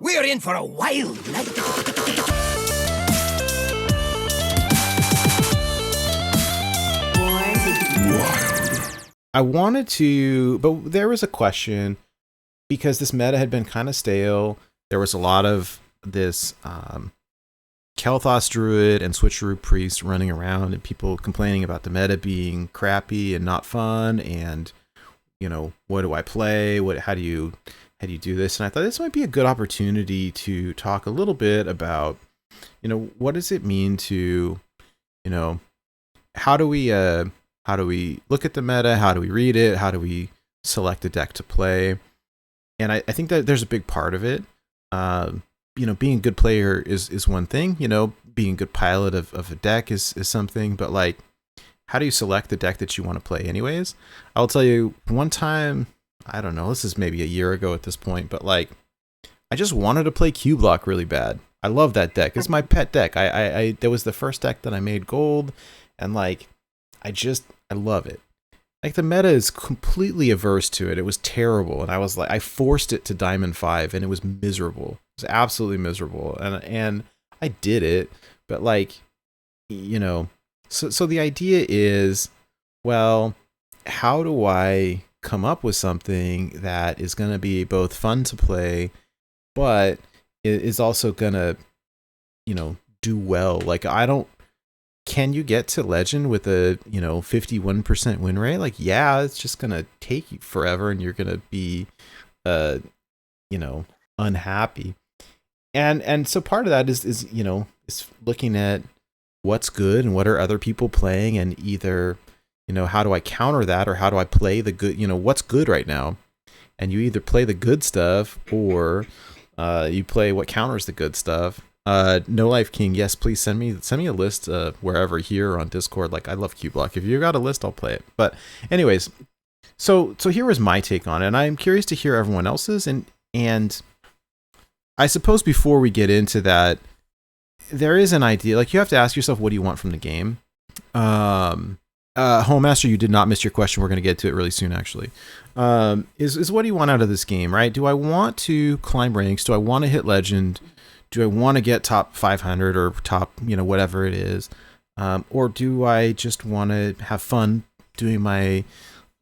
We're in for a wild night. I wanted to, but there was a question because this meta had been kind of stale. There was a lot of this Kael'thas druid and Switcheroo priest running around and people complaining about the meta being crappy and not fun. And, you know, what do I play? How do you do this? And I thought this might be a good opportunity to talk a little bit about, you know, what does it mean to, you know, how do we look at the meta? How do we read it? How do we select a deck to play? And I think that there's a big part of it. You know, being a good player is one thing, you know, being a good pilot of a deck is something, but like, how do you select the deck that you want to play anyways? I'll tell you one time, I don't know, this is maybe a year ago at this point, but like, I just wanted to play Q-Block really bad. I love that deck. It's my pet deck. I that was the first deck that I made gold, and like, I love it. Like the meta is completely averse to it. It was terrible, and I was like, I forced it to Diamond 5, and it was miserable. It was absolutely miserable, and I did it, but like, you know, so the idea is, well, how do I come up with something that is going to be both fun to play, but is also going to, you know, do well? Like, can you get to Legend with a, you know, 51% win rate? Like, yeah, it's just going to take you forever and you're going to be, you know, unhappy. And so part of that is, you know, is looking at what's good and what are other people playing, and either, you know, how do I counter that, or how do I play the good, you know, what's good right now? And you either play the good stuff or you play what counters the good stuff. No Life King, yes, please send me a list wherever, here or on Discord. Like, I love Q-Block. If you got a list, I'll play it. But anyways, so here was my take on it, and I'm curious to hear everyone else's. And I suppose before we get into that, there is an idea. Like, you have to ask yourself, what do you want from the game? Homemaster, you did not miss your question. We're going to get to it really soon, actually. Is what do you want out of this game, right? Do I want to climb ranks? Do I want to hit Legend? Do I want to get top 500 or top, you know, whatever it is? Or do I just want to have fun doing my,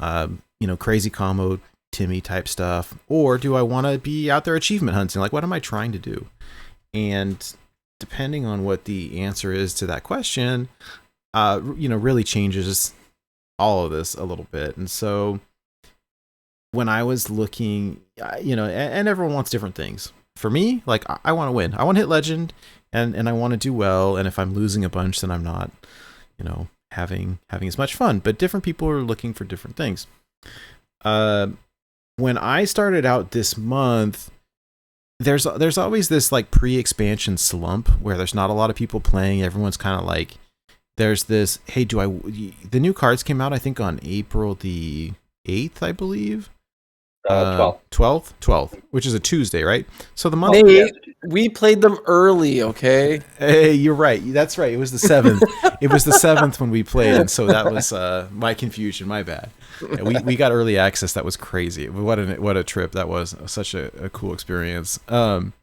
you know, crazy combo Timmy type stuff? Or do I want to be out there achievement hunting? Like, what am I trying to do? And depending on what the answer is to that question, you know, really changes all of this a little bit. And so when I was looking, you know, and everyone wants different things. For me, like, I want to win. I want to hit Legend, and I want to do well. And if I'm losing a bunch, then I'm not, you know, having as much fun. But different people are looking for different things. When I started out this month, there's always this like pre-expansion slump where there's not a lot of people playing. Everyone's kind of like, there's this, hey, the new cards came out, I think, on April the 8th, I believe. 12th, which is a Tuesday, right? So the month. Hey, we played them early, okay? Hey, you're right. That's right. It was the 7th. It was the 7th when we played, and so that was my confusion. My bad. We got early access. That was crazy. What a trip that was. Such a cool experience. But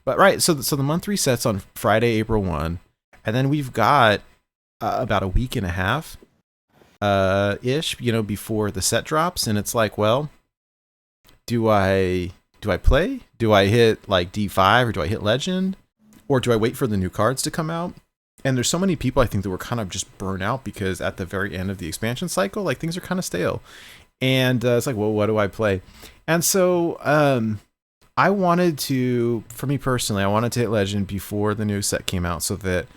right. So the month resets on Friday, April 1, and then we've got about a week and a half ish, you know, before the set drops, and it's like, well, do I play? Do I hit like D5, or do I hit Legend, or do I wait for the new cards to come out? And there's so many people, I think, that were kind of just burnt out because at the very end of the expansion cycle, like, things are kind of stale. And it's like, well, what do I play? And so I wanted to, for me personally, I wanted to hit Legend before the new set came out, so that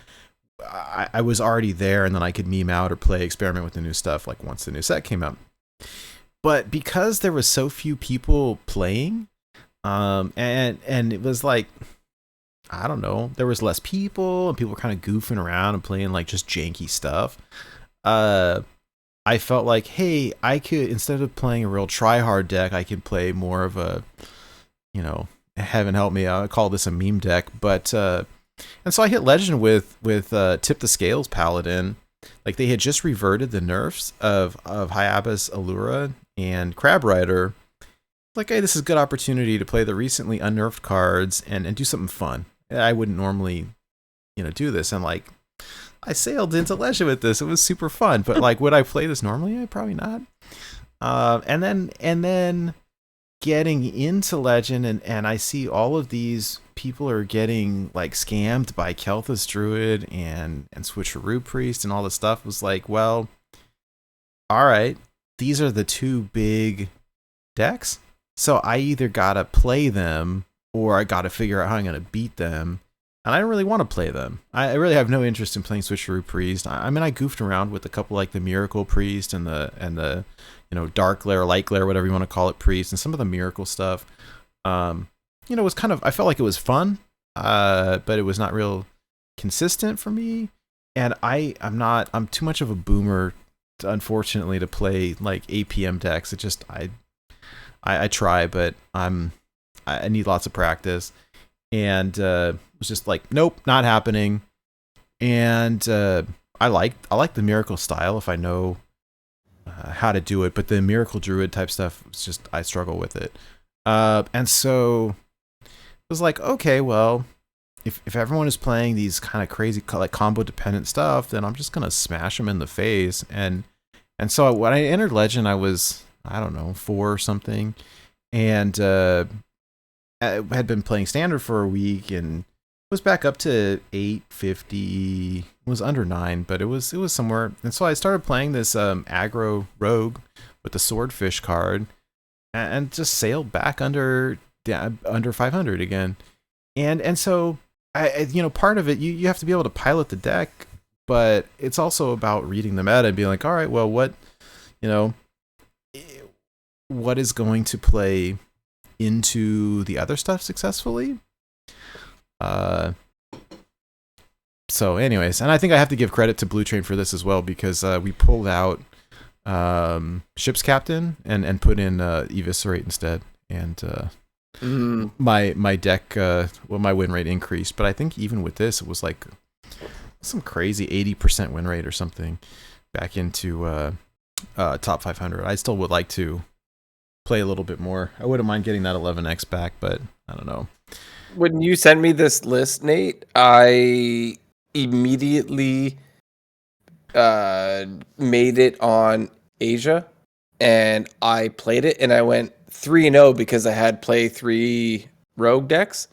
I was already there, and then I could meme out or experiment with the new stuff, like, once the new set came out. But because there was so few people playing, and it was like, I don't know, there was less people, and people were kind of goofing around and playing like just janky stuff. I felt like, hey, I could, instead of playing a real try-hard deck, I could play more of a, you know, heaven help me, I call this a meme deck. But and so I hit Legend with Tip the Scales Paladin. Like, they had just reverted the nerfs of Hyabus Allura and Crab Rider, like, hey, this is a good opportunity to play the recently unnerfed cards and do something fun. I wouldn't normally, do this. And like, I sailed into Legend with this. It was super fun. But like, would I play this normally? Probably not. And then getting into Legend and I see all of these people are getting like scammed by Kael'thas Druid and Switcheroo Priest and all this stuff. Was like, well, all right, these are the two big decks. So I either gotta play them or I gotta figure out how I'm gonna beat them. And I don't really want to play them. I really have no interest in playing Switcheroo Priest. I mean, I goofed around with a couple like the Miracle Priest and the Dark Glare, Light Glare, whatever you want to call it, Priest, and some of the Miracle stuff. It was kind of, I felt like it was fun, but it was not real consistent for me. And I'm too much of a boomer, unfortunately, to play like APM decks. It just, I try, but I need lots of practice. And it was just like, nope, not happening. And I like the Miracle style if I know how to do it, but the Miracle Druid type stuff, it's just, I struggle with it. And so it was like, okay, well, if everyone is playing these kind of crazy like combo dependent stuff, then I'm just gonna smash them in the face. And so when I entered Legend, I was, I don't know, 4 or something, and I had been playing Standard for a week and was back up to 850. It was under 9, but it was somewhere. And so I started playing this aggro rogue with the Swordfish card, and just sailed back under 500 again. And so I part of it, you have to be able to pilot the deck, but it's also about reading the meta and being like, all right, well, what is going to play into the other stuff successfully. So anyways, and I think I have to give credit to Blue Train for this as well, because we pulled out Ship's Captain and put in Eviscerate instead, and my deck, my win rate increased. But I think even with this, it was like some crazy 80% win rate or something back into top 500. I still would like to play a little bit more. I wouldn't mind getting that 11x back, but I don't know. When you sent me this list, Nate, I immediately made it on Asia, and I played it, and I went 3-0 because I had play 3 rogue decks.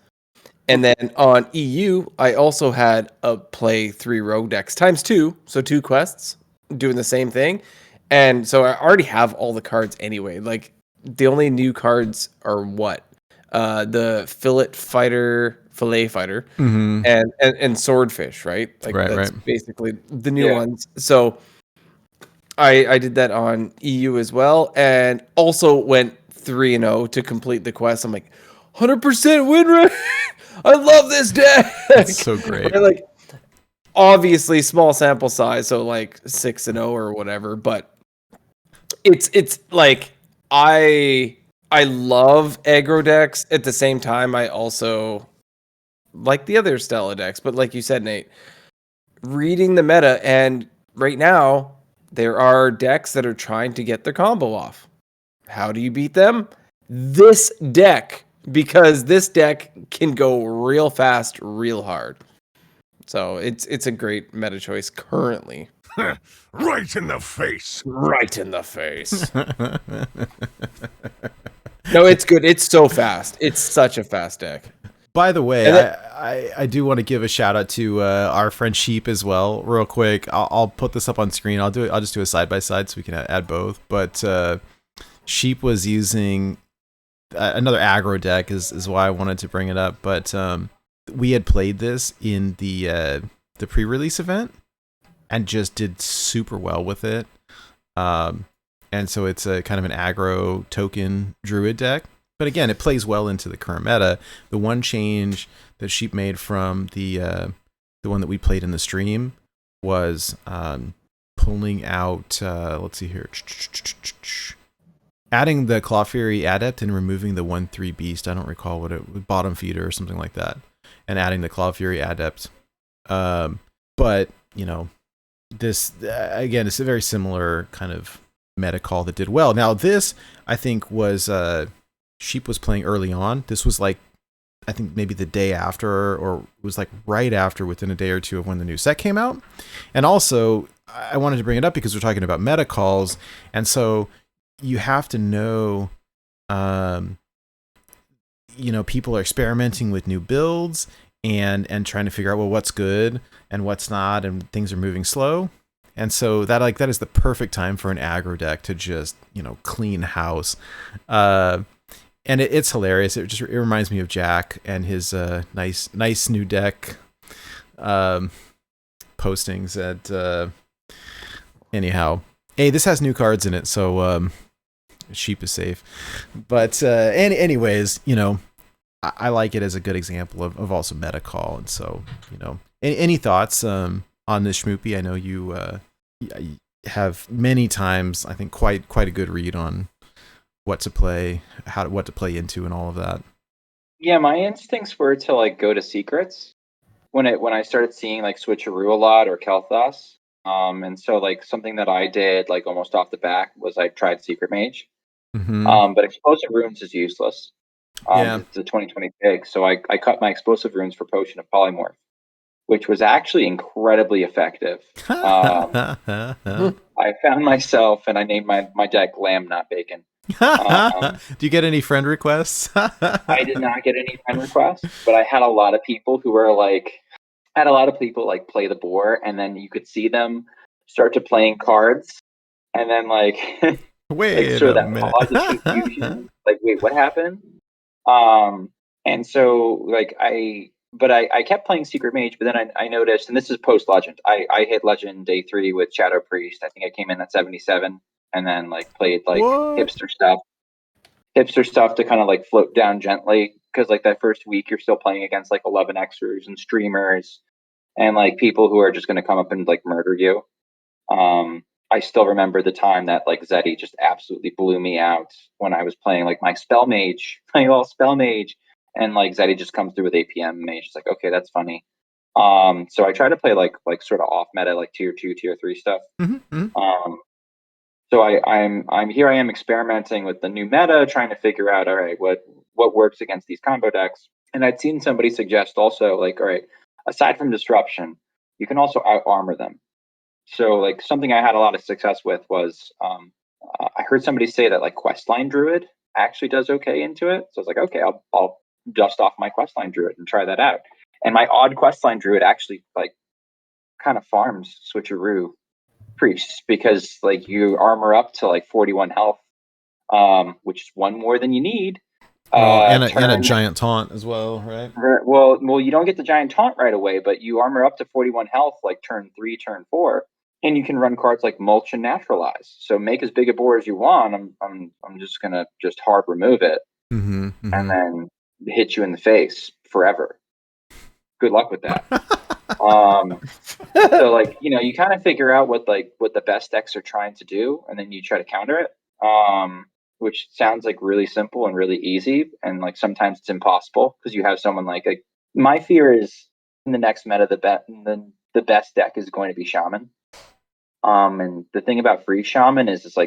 And then on EU, I also had a play 3 rogue decks times 2, so 2 quests doing the same thing. And so I already have all the cards anyway. Like, the only new cards are what? The Fillet Fighter, Mm-hmm. and Swordfish, right? Like, that's right. basically the new ones. So I did that on EU as well, and also went 3-0 to complete the quest. I'm like, 100% win rate. I love this deck. It's so great. And like, obviously small sample size, so like 6-0 or whatever, but it's like, I love aggro decks. At the same time, I also like the other Stella decks. But like you said, Nate, reading the meta, and right now there are decks that are trying to get their combo off. How do you beat them? This deck, because this deck can go real fast, real hard. So it's a great meta choice currently. Right in the face. Right in the face. No, it's good. It's so fast. It's such a fast deck. By the way, I do want to give a shout out to our friend Sheep as well, real quick. I'll put this up on screen. I'll just do a side by side so we can add both. But Sheep was using another aggro deck is why I wanted to bring it up. But we had played this in the pre-release event and just did super well with it. And so it's a kind of an aggro token druid deck. But again, it plays well into the current meta. The one change that Sheep made from the one that we played in the stream was pulling out, let's see here, adding the Claw Fury Adept and removing the 1/3 Beast. I don't recall what it, bottom feeder or something like that, and adding the Claw Fury Adept. But this again, it's a very similar kind of meta call that did well. Now this, I think, was Sheep was playing early on. This was like, I think maybe the day after, or it was like right after, within a day or two of when the new set came out. And also, I wanted to bring it up because we're talking about meta calls, and so you have to know, people are experimenting with new builds and trying to figure out, well, what's good and what's not, and things are moving slow. And so that is the perfect time for an aggro deck to just, clean house. And it's hilarious. It reminds me of Jack and his nice new deck postings at anyhow. Hey, this has new cards in it, so Sheep is safe. But anyways, I like it as a good example of also meta call. And so, any thoughts on this, Schmoopie? I know you have many times, I think, quite a good read on what to play, what to play into, and all of that. Yeah, my instincts were to like go to secrets when I started seeing like Switcheroo a lot or Kael'thas. And so like something that I did like almost off the back was I tried Secret Mage. Mm-hmm. But Explosive Runes is useless. Yeah. It's a 2020 pick, so I cut my Explosive Runes for Potion of Polymorph, which was actually incredibly effective. I found myself, and I named my deck Lamb Not Bacon. Do you get any friend requests? I did not get any friend requests, but I had a lot of people who were like, play the board, and then you could see them start to playing cards, and then like Wait like sort of a that minute. pause of confusion, like wait, what happened? And so like I kept playing Secret Mage, but then I noticed, and this is post Legend. I hit Legend day 3 with Shadow Priest. I think I came in at 77, and then like played like hipster stuff to kind of like float down gently, because like that first week you're still playing against like 11xers and streamers and like people who are just going to come up and like murder you. I still remember the time that like Zeddy just absolutely blew me out when I was playing like my spell mage, playing all spell mage, and like Zeddy just comes through with APM mage. It's like, okay, that's funny. So I try to play like sort of off meta, like tier 2, tier 3 stuff. Mm-hmm. So I'm here. I am experimenting with the new meta, trying to figure out, all right, what works against these combo decks. And I'd seen somebody suggest also, like, all right, aside from disruption, you can also out armor them. So like something I had a lot of success with was I heard somebody say that like Questline Druid actually does okay into it. So I was like, okay, I'll dust off my Questline Druid and try that out. And my odd Questline Druid actually like kind of farms Switcheroo priests, because like you armor up to like 41 health, which is one more than you need. And a giant taunt as well, right? Well, you don't get the giant taunt right away, but you armor up to 41 health like turn 3, turn 4, and you can run cards like Mulch and Naturalize. So make as big a board as you want. I'm just gonna just hard remove it, and then hit you in the face forever. Good luck with that. So like you kind of figure out what the best decks are trying to do, and then you try to counter it. Which sounds like really simple and really easy, and like sometimes it's impossible because you have someone like my fear is in the next meta the best deck is going to be Shaman. And the thing about free Shaman is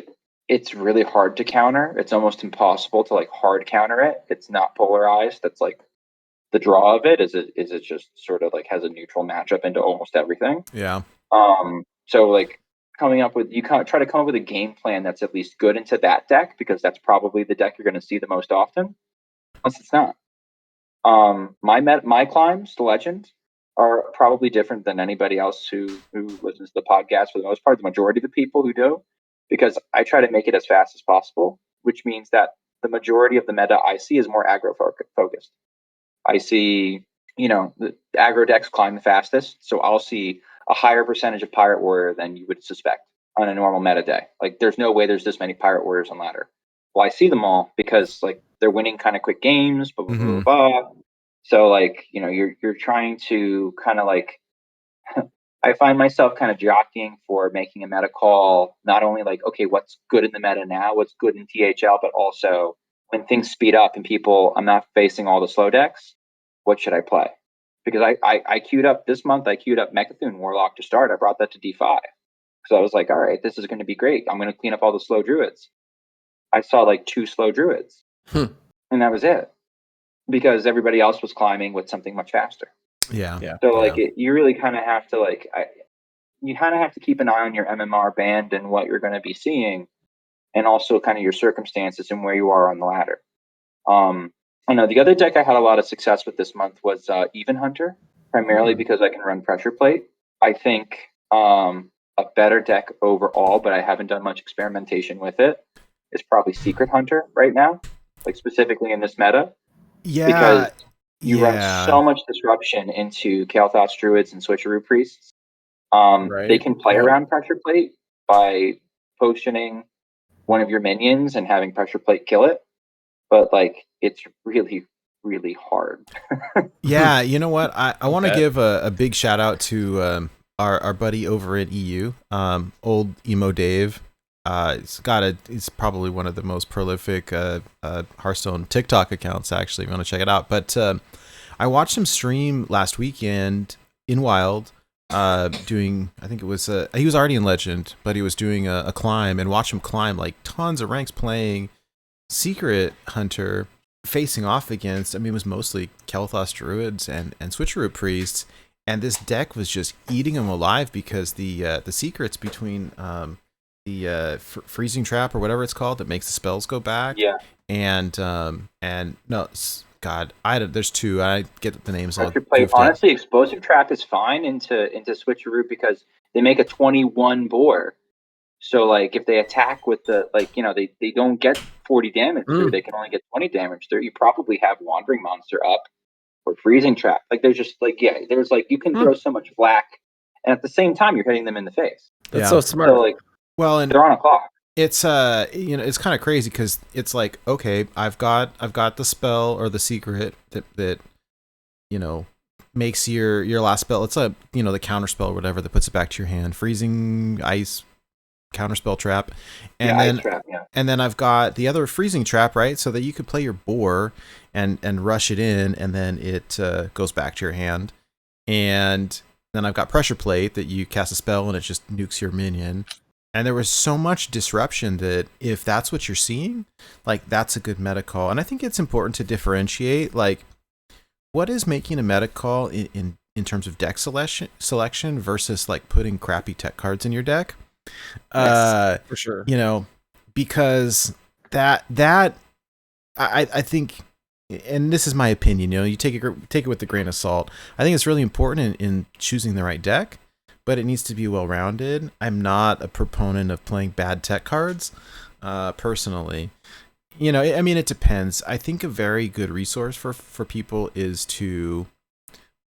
it's really hard to counter. It's almost impossible to like hard counter it. It's not polarized. That's like the draw of it is it just sort of like has a neutral matchup into almost everything. Yeah. So like you try to come up with a game plan that's at least good into that deck, because that's probably the deck you're going to see the most often, unless it's not. My climbs to Legend are probably different than anybody else who listens to the podcast. For the most part, the majority of the people who do, because I try to make it as fast as possible, which means that the majority of the meta I see is more aggro focused. I see, the aggro decks climb the fastest, so I'll see a higher percentage of Pirate Warrior than you would suspect on a normal meta day. Like, there's no way there's this many Pirate Warriors on ladder. Well, I see them all because like they're winning kind of quick games, blah blah blah blah. So like you're trying to kind of like I find myself kind of jockeying for making a meta call, not only like, okay, what's good in the meta now, what's good in THL, but also when things speed up and I'm not facing all the slow decks, what should I play? Because I queued up this month, I queued up Mechathune Warlock to start. I brought that to D5. So I was like, all right, this is going to be great. I'm going to clean up all the slow druids. I saw like 2 slow druids. and that was it, because everybody else was climbing with something much faster. Yeah. So like you really kind of have to you kind of have to keep an eye on your MMR band and what you're going to be seeing, and also kind of your circumstances and where you are on the ladder. I know the other deck I had a lot of success with this month was Even Hunter, primarily because I can run Pressure Plate. I think a better deck overall, but I haven't done much experimentation with it, is probably Secret Hunter right now, like specifically in this meta, Yeah. because you run so much disruption into Kael'thas Druids and Switcheroo Priests. They can play around Pressure Plate by potioning one of your minions and having Pressure Plate kill it, but like it's really, really hard. Yeah, you know what? I want to give a big shout out to our buddy over at EU, old emo Dave. He's probably one of the most prolific Hearthstone TikTok accounts. Actually, if you want to check it out. But I watched him stream last weekend in Wild, doing, I think it was he was already in Legend, but he was doing a climb, and watch him climb like tons of ranks playing Secret Hunter, facing off against, I mean, it was mostly Kael'thas Druids and Switcheroo Priests, and this deck was just eating them alive because the secrets between the freezing trap or whatever it's called that makes the spells go back. Yeah. And no, God, there's two. I get the names all. Honestly, Explosive Trap is fine into Switcheroo because they make a 21 bore. So like if they attack with the they don't get 40 damage through, they can only get 20 damage through. You probably have Wandering Monster up or Freezing Trap. Like there's just there's you can throw so much flack, and at the same time you're hitting them in the face. That's so smart. So and they're on a clock. It's it's kind of crazy because it's like, okay, I've got the spell or the secret that makes your last spell. It's the counter spell or whatever that puts it back to your hand. Freezing, ice, counterspell trap, and then ice trap, and then I've got the other freezing trap, right? So that you could play your boar and rush it in, and then it goes back to your hand. And then I've got pressure plate that you cast a spell and it just nukes your minion. And there was so much disruption that if that's what you're seeing, like that's a good meta call. And I think it's important to differentiate like what is making a meta call in terms of deck selection versus like putting crappy tech cards in your deck. Yes, for sure. Because that I think, and this is my opinion, you take it with a grain of salt. I think it's really important in choosing the right deck, but it needs to be well rounded. I'm not a proponent of playing bad tech cards, personally. I mean, it depends. I think a very good resource for people is to,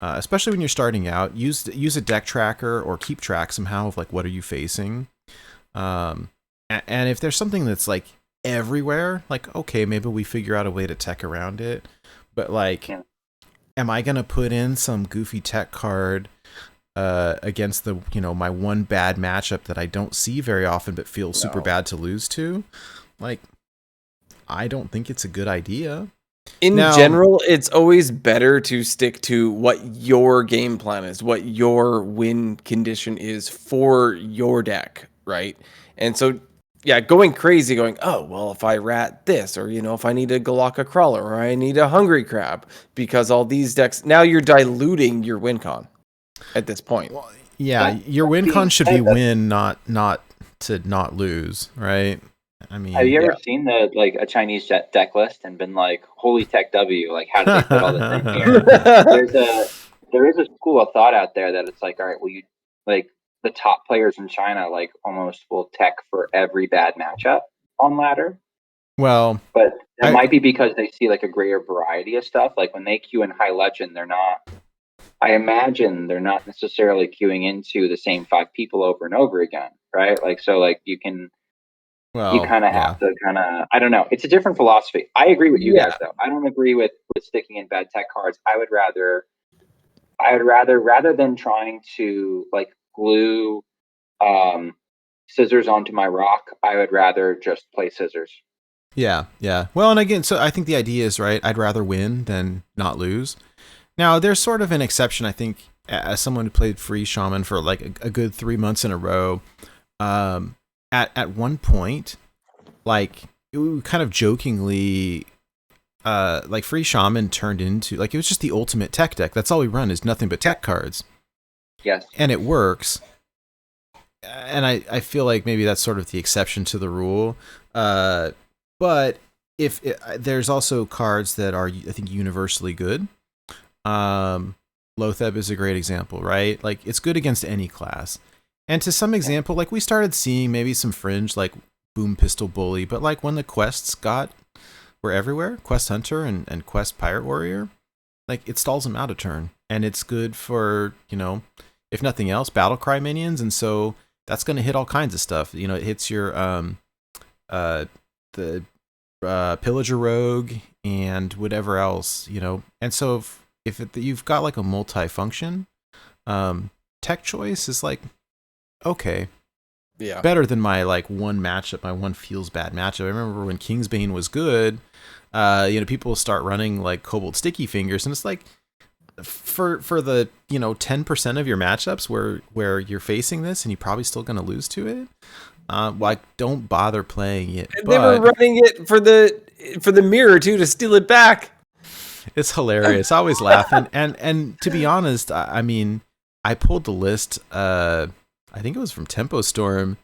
especially when you're starting out, use a deck tracker or keep track somehow of like what are you facing, and if there's something that's like everywhere, like okay, maybe we figure out a way to tech around it. But like, am I gonna put in some goofy tech card against the my one bad matchup that I don't see very often but feel super bad to lose to? Like, I don't think it's a good idea. In general, it's always better to stick to what your game plan is, what your win condition is for your deck, right? And so, going crazy, oh, well, if I rat this, or, if I need a Galaka Crawler, or I need a Hungry Crab, because all these decks, now you're diluting your win con at this point. Well, your win con should be win, not to not lose, right? I mean, have you ever seen a Chinese deck list and been like, "Holy tech W! Like, how did they put all this in here?" There is a school of thought out there that it's like, all right, well, you like the top players in China like almost will tech for every bad matchup on ladder. Well, but it might be because they see like a greater variety of stuff. Like when they queue in High Legend, they're not. I imagine they're not necessarily queuing into the same 5 people over and over again, right? Like so, like you can. Well, you kind of have to I don't know. It's a different philosophy. I agree with you guys though. I don't agree with sticking in bad tech cards. I would rather than trying to like glue scissors onto my rock, I would rather just play scissors. Yeah. Well, and again, so I think the idea is right. I'd rather win than not lose. Now, there's sort of an exception, I think, as someone who played free shaman for like a good 3 months in a row. At one point, like we kind of jokingly like Free Shaman turned into like it was just the ultimate tech deck. That's all we run is nothing but tech cards. Yes. And it works. And I feel like maybe that's sort of the exception to the rule. But if there's also cards that are, I think, universally good. Lotheb is a great example, right? Like it's good against any class. And to some example, like we started seeing maybe some fringe like Boom Pistol Bully, but like when the quests were everywhere, Quest Hunter and Quest Pirate Warrior, like it stalls them out a turn. And it's good for, if nothing else, Battlecry minions. And so that's going to hit all kinds of stuff. It hits your the Pillager Rogue and whatever else, And so if you've got like a multi-function, tech choice is like, okay. Yeah. Better than my like one matchup, my one feels bad matchup. I remember when Kingsbane was good, people start running like Cobalt Sticky Fingers, and it's like for the 10% of your matchups where you're facing this and you're probably still going to lose to it. Like don't bother playing it. And they were running it for the mirror too to steal it back. It's hilarious. I always laugh, and to be honest, I mean, I pulled the list. I think it was from Tempo Storm.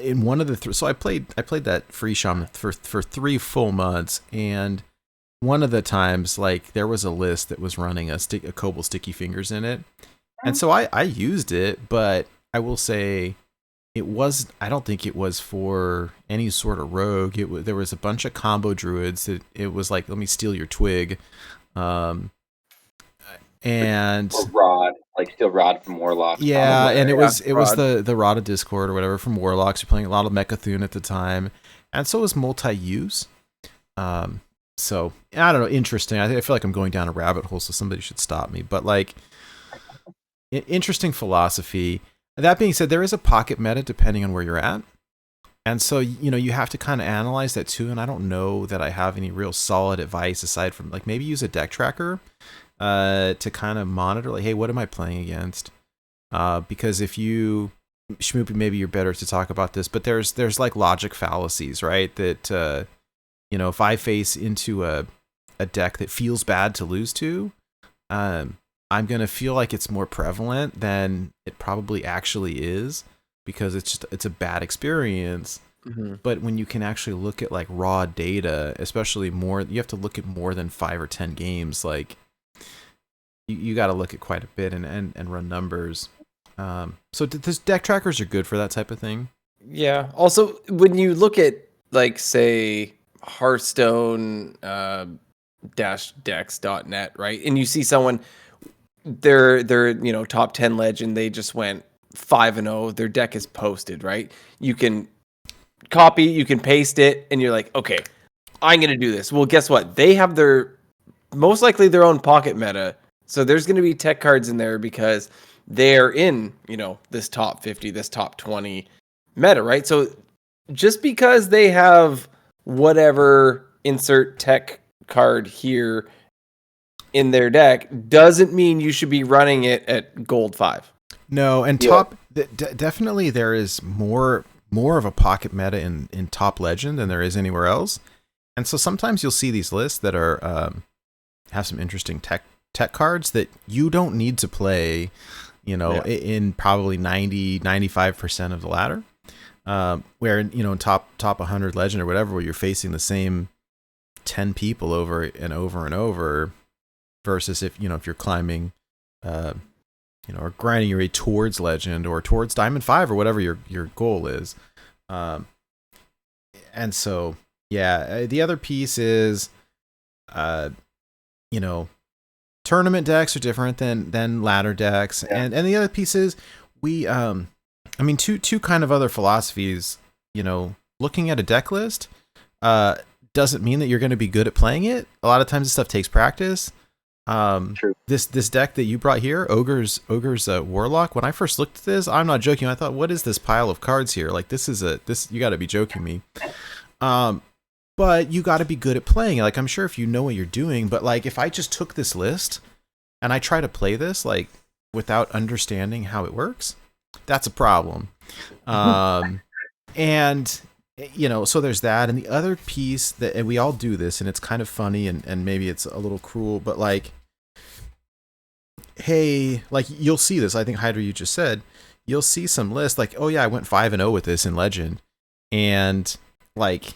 In one of the so I played that Free Shaman for 3 full months, and one of the times like there was a list that was running a Cobalt Sticky Fingers in it, and so I used it, but I will say I don't think it was for any sort of rogue. There was a bunch of combo druids. It was like, let me steal your twig, and or Rod, like steal Rod from Warlocks. Yeah, probably. and it was the Rod of Discord or whatever from Warlocks. You're playing a lot of Mechathune at the time, and so it was multi-use. So I don't know, interesting. I feel like I'm going down a rabbit hole, so somebody should stop me. But like, interesting philosophy. That being said, there is a pocket meta depending on where you're at, and so you have to kind of analyze that too. And I don't know that I have any real solid advice aside from like maybe use a deck tracker. To kind of monitor, like, hey, what am I playing against? Because if you, Schmoopie, maybe you're better to talk about this, but there's like logic fallacies, right? That if I face into a deck that feels bad to lose to, I'm gonna feel like it's more prevalent than it probably actually is because it's a bad experience. Mm-hmm. But when you can actually look at like raw data, especially more, you have to look at more than 5 or 10 games, like. You got to look at quite a bit and run numbers. So those deck trackers are good for that type of thing. Yeah. Also, when you look at like say Hearthstone -decks.net, right, and you see someone, they're top 10 legend, they just went 5-0. Their deck is posted, right? You can copy, you can paste it, and you're like, okay, I'm gonna do this. Well, guess what? They have most likely their own pocket meta. So there's going to be tech cards in there because they're in, this top 50, this top 20 meta, right? So just because they have whatever insert tech card here in their deck doesn't mean you should be running it at gold 5. No, and definitely there is more of a pocket meta in top legend than there is anywhere else. And so sometimes you'll see these lists that are have some interesting tech cards that you don't need to play, in probably 90-95% of the ladder. Where in top 100 legend or whatever, where you're facing the same 10 people over and over and over, versus if you're climbing, or grinding your way towards legend or towards Diamond 5 or whatever your goal is. And so, yeah, the other piece is, tournament decks are different than ladder decks, and the other piece is two kind of other philosophies. Looking at a deck list doesn't mean that you're going to be good at playing it. A lot of times this stuff takes practice. True. This deck that you brought here, Ogre's Warlock. When I first looked at this, I'm not joking. I thought, what is this pile of cards here? Like this you got to be joking me. But you got to be good at playing. Like, I'm sure if you know what you're doing, but like if I just took this list and I try to play this like without understanding how it works, that's a problem. And so there's that. And the other piece that, and we all do this, and it's kind of funny, and maybe it's a little cruel, but like, hey, like you'll see this. I think Hydra, you just said, you'll see some list like, oh yeah, I went 5-0 with this in Legend, and like,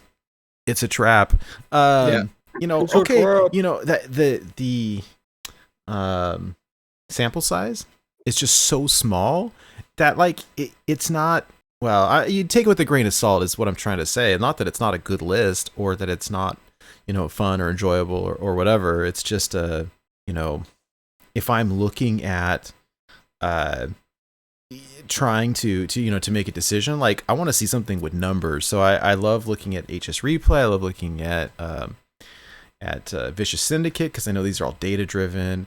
it's a trap. Yeah. It's a Okay, trap. that the sample size is just so small that like it's not. Well, you take it with a grain of salt is what I'm trying to say. Not that it's not a good list or that it's not, fun or enjoyable or whatever. It's just if I'm looking at trying to make a decision, like I want to see something with numbers. So I love looking at HS Replay. I love looking at Vicious Syndicate because I know these are all data driven,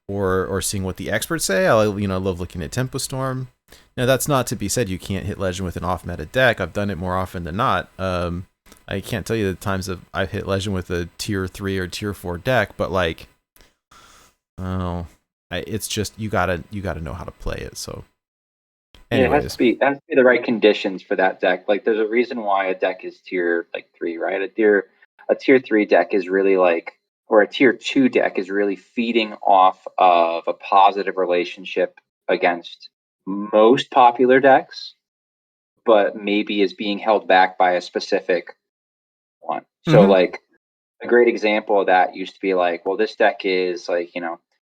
or seeing what the experts say. I love looking at Tempo Storm. Now, that's not to be said you can't hit Legend with an off-meta deck. I've done it more often than not. I can't tell you the times I've hit Legend with a tier 3 or tier 4 deck, but like, it's just you gotta know how to play it. So, anyways. Yeah, it has to be the right conditions for that deck. Like, there's a reason why a deck is tier 3, right? A tier 3 deck is really like, or a tier 2 deck is really feeding off of a positive relationship against most popular decks, but maybe is being held back by a specific one. So like a great example of that used to be like, well, this deck is like,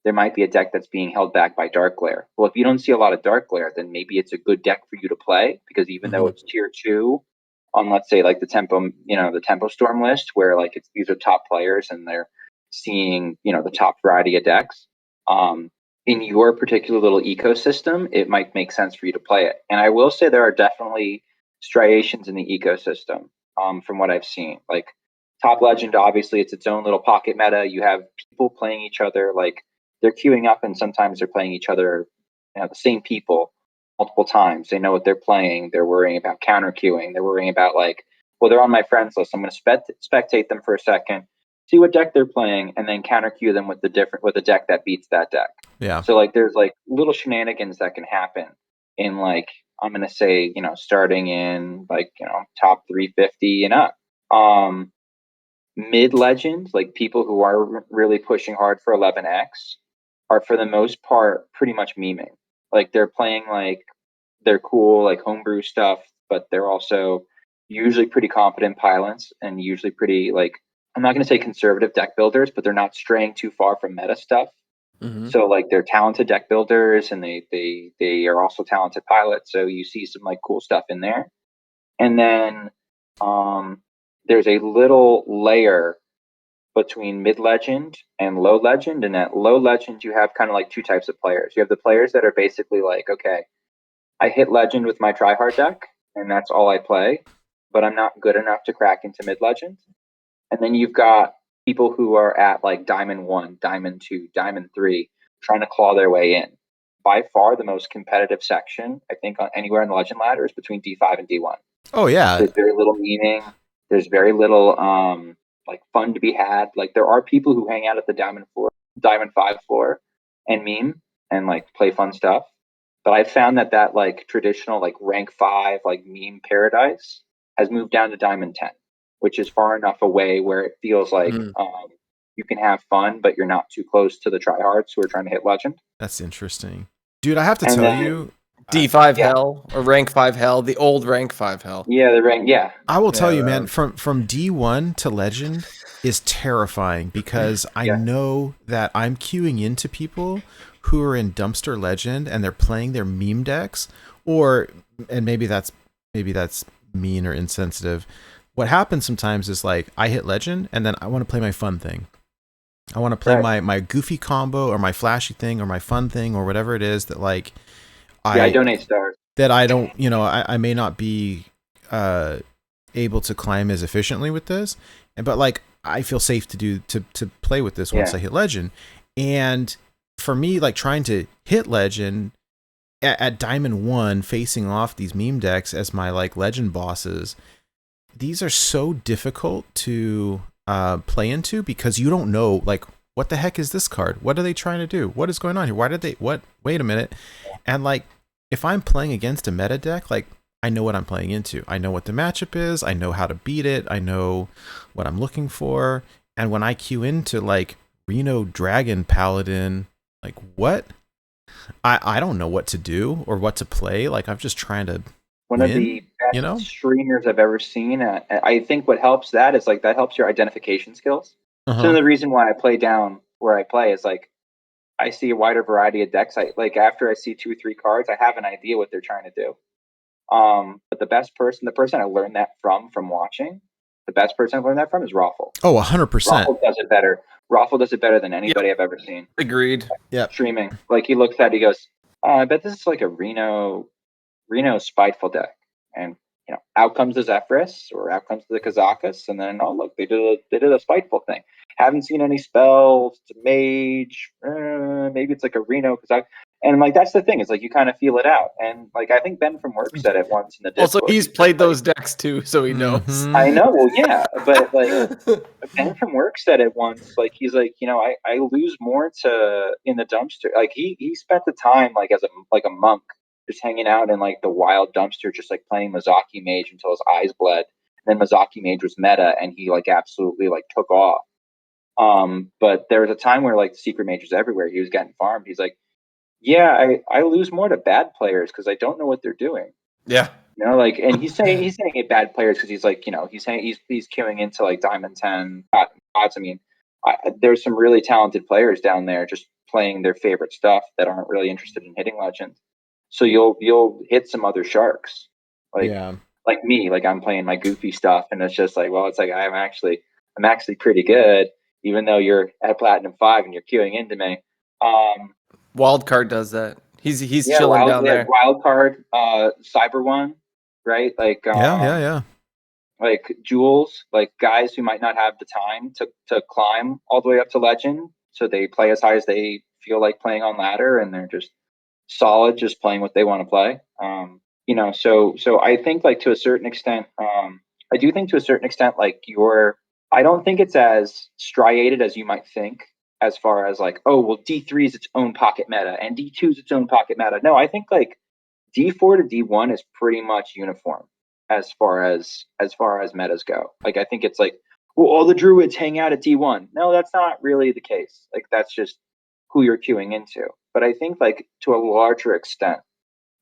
there might be a deck that's being held back by Dark Glare. Well, if you don't see a lot of Dark Glare, then maybe it's a good deck for you to play, because even though it's tier 2 on, let's say, like the Tempo Storm list, where like these are top players and they're seeing, the top variety of decks, in your particular little ecosystem, it might make sense for you to play it. And I will say there are definitely striations in the ecosystem, from what I've seen. Like Top Legend, obviously, it's its own little pocket meta. You have people playing each other, like they're queuing up, and sometimes they're playing each other, the same people multiple times. They know what they're playing. They're worrying about counter queuing. They're worrying about like, well, they're on my friends list. I'm going to spectate them for a second, see what deck they're playing, and then counter queue them with a deck that beats that deck. Yeah. So like there's like little shenanigans that can happen in, like, I'm gonna say, starting in like, top 350 and up. Mid legend, like people who are really pushing hard for 11x are for the most part pretty much memeing. Like they're playing like they're cool, like homebrew stuff, but they're also usually pretty competent pilots and usually pretty, like, I'm not going to say conservative deck builders, but they're not straying too far from meta stuff. So like they're talented deck builders, and they are also talented pilots. So you see some like cool stuff in there. And then there's a little layer between mid legend and low legend. And at low legend, you have kind of like two types of players. You have the players that are basically like, okay, I hit legend with my tryhard deck, and that's all I play, but I'm not good enough to crack into mid legend. And then you've got people who are at like Diamond 1, Diamond 2, Diamond 3, trying to claw their way in. By far the most competitive section, I think, on anywhere in the Legend ladder is between D5 and D1. Oh yeah. There's very little meaning. There's very little like fun to be had. Like there are people who hang out at the Diamond 5 floor and meme and like play fun stuff. But I've found that like traditional like rank 5 like meme paradise has moved down to Diamond 10, which is far enough away where it feels like you can have fun, but you're not too close to the tryhards who are trying to hit legend. That's interesting, dude. I have to tell you, D5 hell or rank 5 hell, the old rank 5 hell. Yeah, the rank. Yeah, I will tell you, man. From D1 to legend is terrifying because I know that I'm queuing into people who are in dumpster legend and they're playing their meme decks, and maybe that's mean or insensitive. What happens sometimes is like I hit legend and then I want to play my fun thing. I want to play my goofy combo or my flashy thing or my fun thing or whatever it is that like I donate stars. That I don't, I may not be able to climb as efficiently with this, but like I feel safe to play with this once I hit legend. And for me, like trying to hit legend at Diamond 1, facing off these meme decks as my like legend bosses, these are so difficult to play into because you don't know like what the heck is this card? What are they trying to do? What is going on here? Why did they wait a minute? And like if I'm playing against a meta deck, like I know what I'm playing into. I know what the matchup is. I know how to beat it. I know what I'm looking for. And when I queue into like Reno Dragon Paladin, like what? I don't know what to do or what to play. Like I'm just trying to One win, of the best you know? streamers I've ever seen. I think what helps that is like that helps your identification skills. So Uh-huh. the reason why I play down where I play is like I see a wider variety of decks. I like after I see 2 or 3 cards, I have an idea what they're trying to do. But the person I learned that from watching, the best person I've learned that from is Raffle. Oh, 100%. Raffle does it better. Raffle does it better than anybody I've ever seen. Agreed. Yep. Streaming. Like he looks at it, he goes, "Oh, I bet this is like a Reno Spiteful deck." And out comes the Zephrys or out comes the Kazakus, and then look, they did a Spiteful thing. Haven't seen any spells. It's a mage. Maybe it's like a Reno Kazak. And like that's the thing, is like you kind of feel it out. And like I think Ben from work said it once in the Discord. Also, he's played those decks too, so he knows. Mhm. I know, well, yeah, but like Ben from work said it once. Like he's like, I lose more to in the dumpster. Like he spent the time like as a monk just hanging out in like the wild dumpster, just like playing Mazaki Mage until his eyes bled. And then Mazaki Mage was meta, and he like absolutely like took off. But there was a time where like secret mages everywhere. He was getting farmed. He's like, yeah, I lose more to bad players because I don't know what they're doing. Yeah. Like, and he's saying it bad players because he's like, he's saying he's queuing into like Diamond 10 odds. I mean, there's some really talented players down there just playing their favorite stuff that aren't really interested in hitting Legend. So you'll hit some other sharks, like like me, like I'm playing my goofy stuff, and it's just like, well, it's like I'm actually pretty good, even though you're at Platinum 5 and you're queuing into me. Wildcard does that. He's Yeah, chilling down there. Wildcard, Cyber One, right? Like Yeah. like Jules, like guys who might not have the time to climb all the way up to Legend, so they play as high as they feel like playing on ladder, and they're just solid, just playing what they want to play. So I think like to a certain extent, I do think to a certain extent, like I don't think it's as striated as you might think, as far as like, oh well, D3 is its own pocket meta and D2 is its own pocket meta. No, I think like D4 to D1 is pretty much uniform as far as metas go. Like I think it's like, well, all the druids hang out at D1. No, that's not really the case. Like that's just who you're queuing into. But I think like to a larger extent,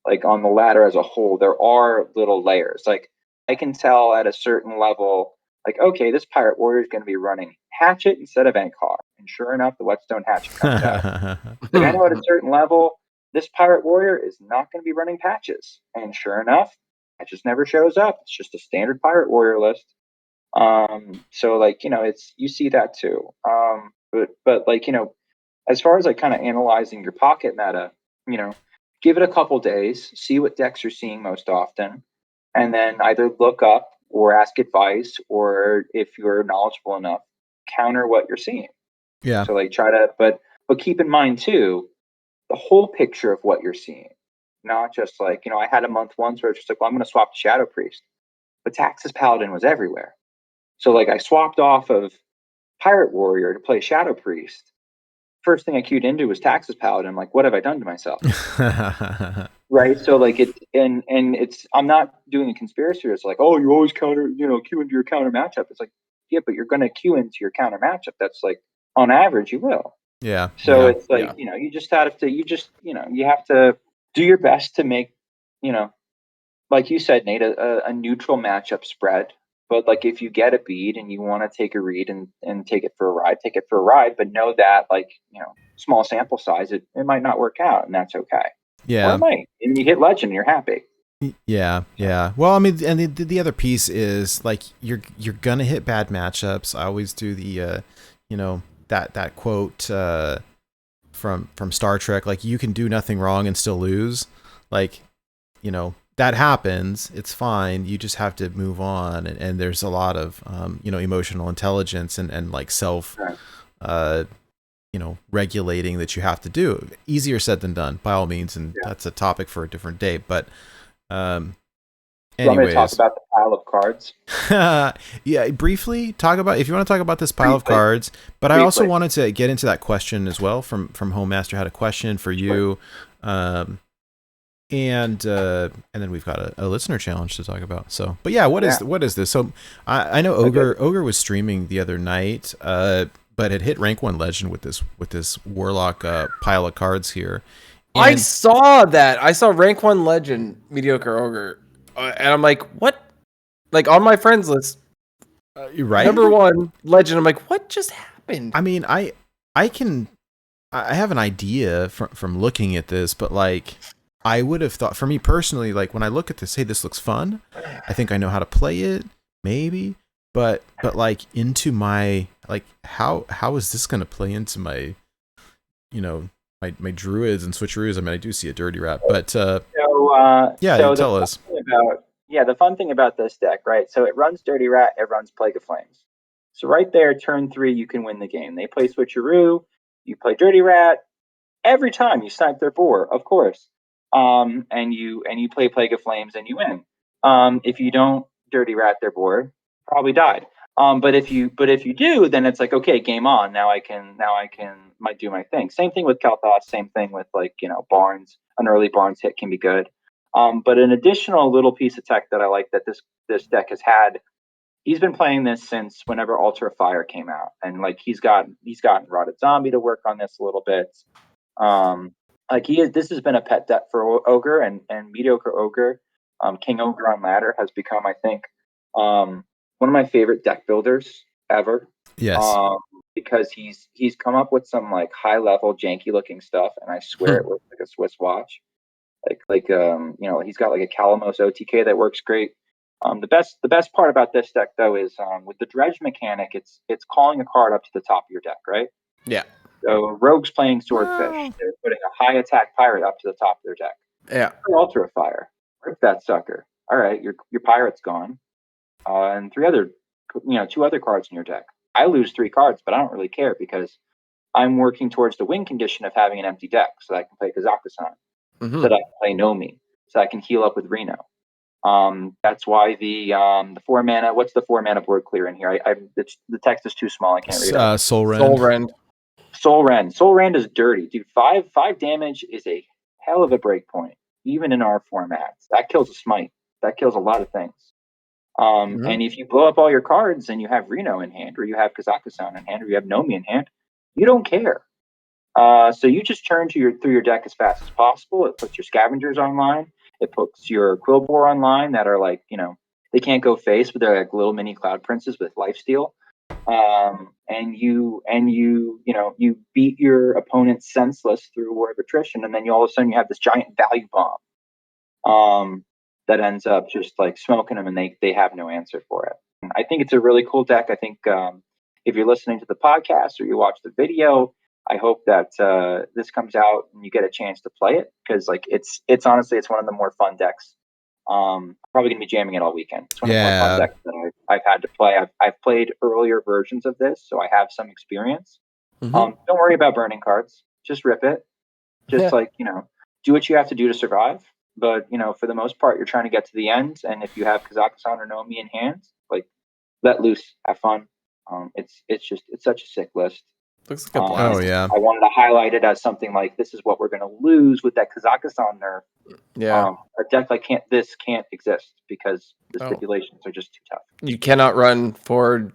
like on the ladder as a whole, there are little layers. Like I can tell at a certain level, like, okay, this Pirate Warrior is going to be running Hatchet instead of Ankar. And sure enough, the Whetstone Hatchet comes out. Like I know at a certain level, this Pirate Warrior is not going to be running Patches. And sure enough, Patches never shows up. It's just a standard Pirate Warrior list. So like, it's, you see that too. But like, as far as like kind of analyzing your pocket meta, give it a couple days, see what decks you're seeing most often, and then either look up or ask advice, or if you're knowledgeable enough, counter what you're seeing. Yeah. So like try to, but keep in mind too, the whole picture of what you're seeing, not just like, I had a month once where it's just like, well, I'm going to swap to Shadow Priest, but Taxus Paladin was everywhere. So like I swapped off of Pirate Warrior to play Shadow Priest. First thing I queued into was Taxus Paladin. I'm like, what have I done to myself? Right. So like it's I'm not doing a conspiracy. It's like, oh, you always queue into your counter matchup. It's like, yeah, but you're going to queue into your counter matchup. That's like on average you will. Yeah. So it's like, you just have to, you have to do your best to make, like you said, Nate, a neutral matchup spread. But like if you get a bead and you want to take a read and take it for a ride, take it for a ride. But know that like, small sample size, it might not work out, and that's okay. Yeah. Or it might. And you hit Legend and you're happy. Yeah. Well, I mean, and the other piece is like you're gonna hit bad matchups. I always do the that quote from Star Trek, like you can do nothing wrong and still lose. Like, that happens. It's fine. You just have to move on. And there's a lot of emotional intelligence and like self regulating that you have to do. Easier said than done, by all means, and that's a topic for a different day. But anyways, you want me to talk about the pile of cards? Yeah, briefly talk about, if you want to talk about this pile of cards. But I also wanted to get into that question as well from Home Master. Had a question for you. and then we've got a listener challenge to talk about. So, but yeah, what is this? So I know Ogre was streaming the other night, but had hit rank 1 legend with this warlock pile of cards here. And I saw that. I saw rank 1 legend mediocre ogre, and I'm like, what? Like on my friends list, you're right. number 1 legend. I'm like, what just happened? I mean, I have an idea from looking at this, but like I would have thought, for me personally, like when I look at this, hey, this looks fun. I think I know how to play it, maybe, but like into my like how is this going to play into my, you know, my druids and switcheroos? I mean, I do see a dirty rat, but tell us. The fun thing about this deck, right? So it runs Dirty Rat, it runs Plague of Flames. So right there, turn 3, you can win the game. They play Switcheroo, you play Dirty Rat. Every time you snipe their boar, of course. And you play Plague of Flames and you win. If you don't Dirty Rat their board, probably died. But if you do, then it's like, okay, game on. Now I can do my thing. Same thing with Kael'thas. Same thing with Barnes. An early Barnes hit can be good. But an additional little piece of tech that I like that this deck has had. He's been playing this since whenever Altar of Fire came out, and like he's gotten Rotted Zombie to work on this a little bit. This has been a pet deck for Ogre and mediocre Ogre. King Ogre on ladder has become, I think, one of my favorite deck builders ever. Yes. Because he's come up with some like high level janky looking stuff, and I swear it looks like a Swiss watch. He's got like a Calamos OTK that works great. The best part about this deck though is with the dredge mechanic, it's calling a card up to the top of your deck, right? Yeah. So Rogue's playing Swordfish. They're putting a high attack pirate up to the top of their deck. Yeah. Altar of Fire. Rip that sucker. All right, your pirate's gone. And two other cards in your deck. I lose 3 cards, but I don't really care because I'm working towards the win condition of having an empty deck so that I can play Kazakhstan. So that I can play Nomi. So I can heal up with Reno. That's why the 4 mana. What's the 4 mana board clear in here? The text is too small. I can't read it. Soul Rend. Soul Rend is dirty, dude. 5 damage is a hell of a break point, even in our formats. That kills a smite. That kills a lot of things. And if you blow up all your cards and you have Reno in hand, or you have Kazakhstan in hand, or you have Nomi in hand, you don't care. So you just turn through your deck as fast as possible. It puts your scavengers online. It puts your Quillbore online that are like, they can't go face, but they're like little mini Cloud Princes with lifesteal. And you beat your opponent senseless through War of Attrition, and then all of a sudden you have this giant value bomb that ends up just like smoking them, and they have no answer for it. And I think it's a really cool deck. I think if you're listening to the podcast or you watch the video, I hope that this comes out and you get a chance to play it, because like it's honestly one of the more fun decks. Probably gonna be jamming it all weekend. It's one of the more fun decks that I've had to play. I've played earlier versions of this, so I have some experience. Don't worry about burning cards. Just rip it. Just do what you have to do to survive. But for the most part, you're trying to get to the end. And if you have Kazakhstan or Nomi in hand, like let loose, have fun. It's such a sick list. Looks like a blast. Oh yeah. I wanted to highlight it as something like this is what we're going to lose with that Kazakhstan nerf. Yeah. A deck like this can't exist because the stipulations are just too tough. You cannot run 4